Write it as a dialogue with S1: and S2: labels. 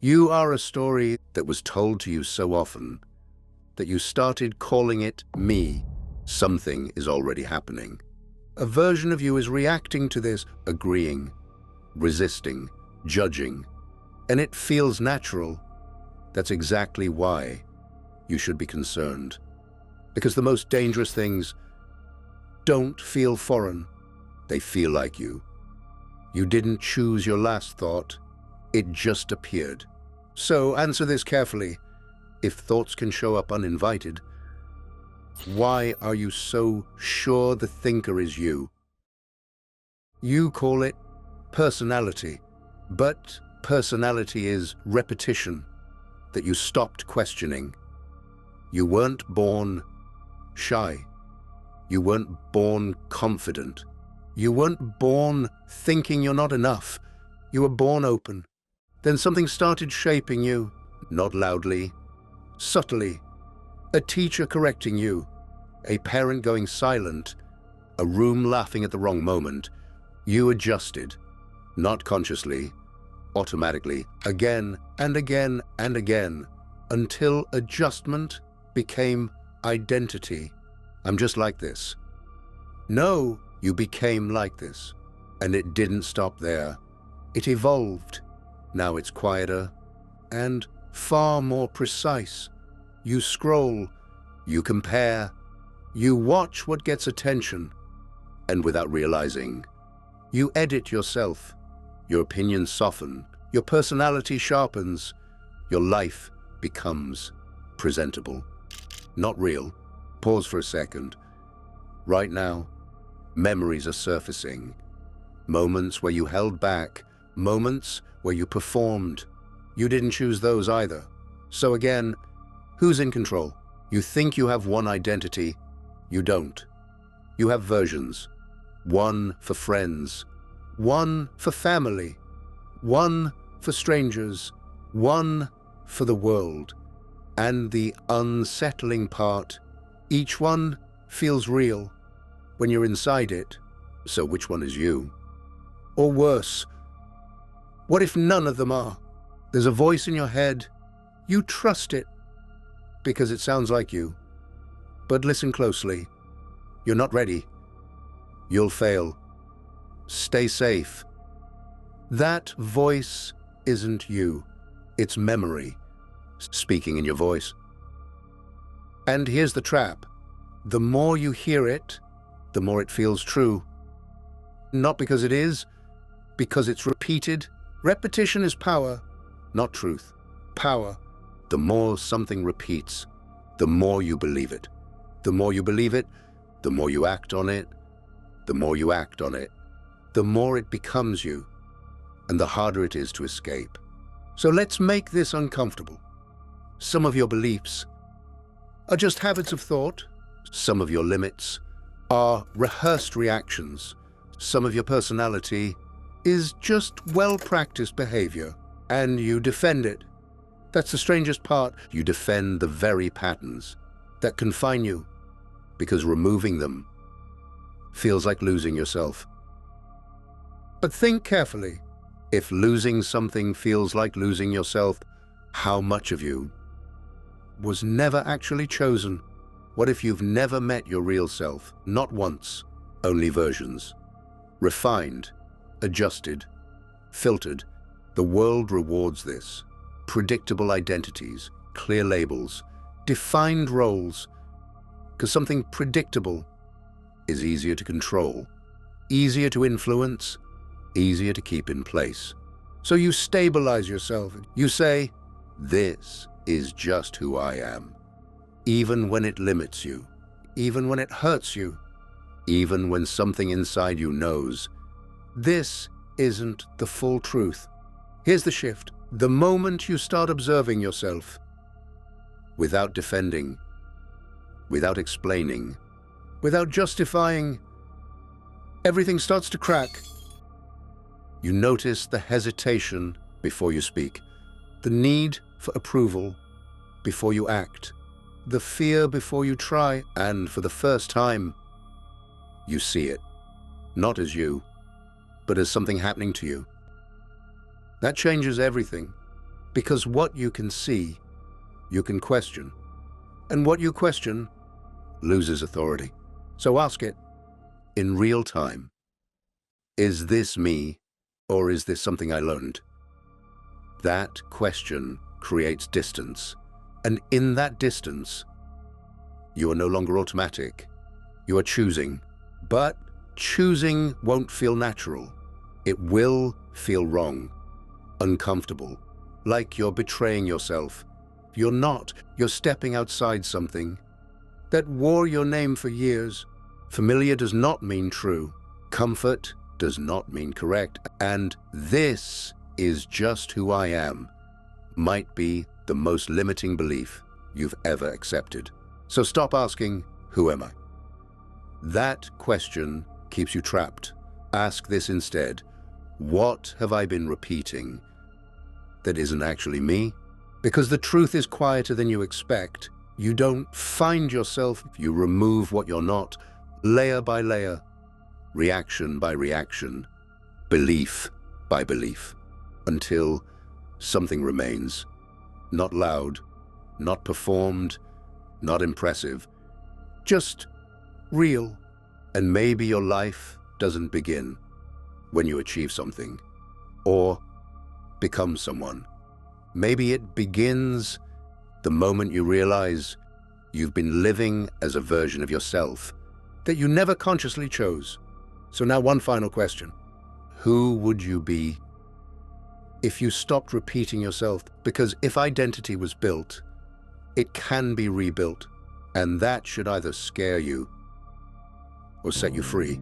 S1: You are a story that was told to you so often that you started calling it me. Something is already happening. A version of you is reacting to this, agreeing, resisting, judging, and it feels natural. That's exactly why you should be concerned. Because the most dangerous things don't feel foreign. They feel like you. You didn't choose your last thought. It just appeared. So answer this carefully. If thoughts can show up uninvited, why are you so sure the thinker is you? You call it personality, but personality is repetition that you stopped questioning. You weren't born shy. You weren't born confident. You weren't born thinking you're not enough. You were born open. Then something started shaping you, not loudly, subtly. A teacher correcting you, a parent going silent, a room laughing at the wrong moment. You adjusted, not consciously, automatically, again and again and again, until adjustment became identity. I'm just like this. No, you became like this. And it didn't stop there. It evolved. Now it's quieter and far more precise. You scroll, you compare, you watch what gets attention, and without realizing, you edit yourself. Your opinions soften, your personality sharpens, your life becomes presentable. Not real. Pause for a second. Right now, memories are surfacing. Moments where you held back, moments where you performed. You didn't choose those either. So again, who's in control? You think you have one identity. You don't. You have versions. One for friends, one for family, one for strangers, one for the world. And the unsettling part, each one feels real when you're inside it. So which one is you? Or worse, what if none of them are? There's a voice in your head. You trust it because it sounds like you. But listen closely. You're not ready. You'll fail. Stay safe. That voice isn't you. It's memory speaking in your voice. And here's the trap. The more you hear it, the more it feels true. Not because it is, because it's repeated. Repetition is power, not truth. Power. The more something repeats, the more you believe it. The more you believe it, the more you act on it. The more you act on it, the more it becomes you, and the harder it is to escape. So let's make this uncomfortable. Some of your beliefs are just habits of thought. Some of your limits are rehearsed reactions. Some of your personality is just well-practiced behavior, and you defend it. That's the strangest part. You defend the very patterns that confine you, because removing them feels like losing yourself. But think carefully. If losing something feels like losing yourself, how much of you was never actually chosen? What if you've never met your real self? Not once, only versions. Refined, adjusted, filtered. The world rewards this. Predictable identities, clear labels, defined roles. Because something predictable is easier to control, easier to influence, easier to keep in place. So you stabilize yourself. You say, this is just who I am. Even when it limits you, even when it hurts you, even when something inside you knows, this isn't the full truth. Here's the shift. The moment you start observing yourself, without defending, without explaining, without justifying, everything starts to crack. You notice the hesitation before you speak, the need for approval before you act, the fear before you try, and for the first time, you see it, not as you, but as something happening to you. That changes everything, Because what you can see, you can question. And what you question loses authority. So ask it in real time. Is this me, or is this something I learned? That question creates distance. And in that distance, you are no longer automatic. You are choosing. But choosing won't feel natural. It will feel wrong, uncomfortable, like you're betraying yourself. You're not. You're stepping outside something that wore your name for years. Familiar does not mean true. Comfort does not mean correct. And this is just who I am might be the most limiting belief you've ever accepted. So stop asking, who am I? That question keeps you trapped. Ask this instead. What have I been repeating that isn't actually me? Because the truth is quieter than you expect. You don't find yourself, you remove what you're not, layer by layer, reaction by reaction, belief by belief, until something remains. Not loud, not performed, not impressive, just real. And maybe your life doesn't begin when you achieve something or become someone. Maybe it begins the moment you realize you've been living as a version of yourself that you never consciously chose. So now one final question. Who would you be if you stopped repeating yourself? Because if identity was built, it can be rebuilt, and that should either scare you or set you free.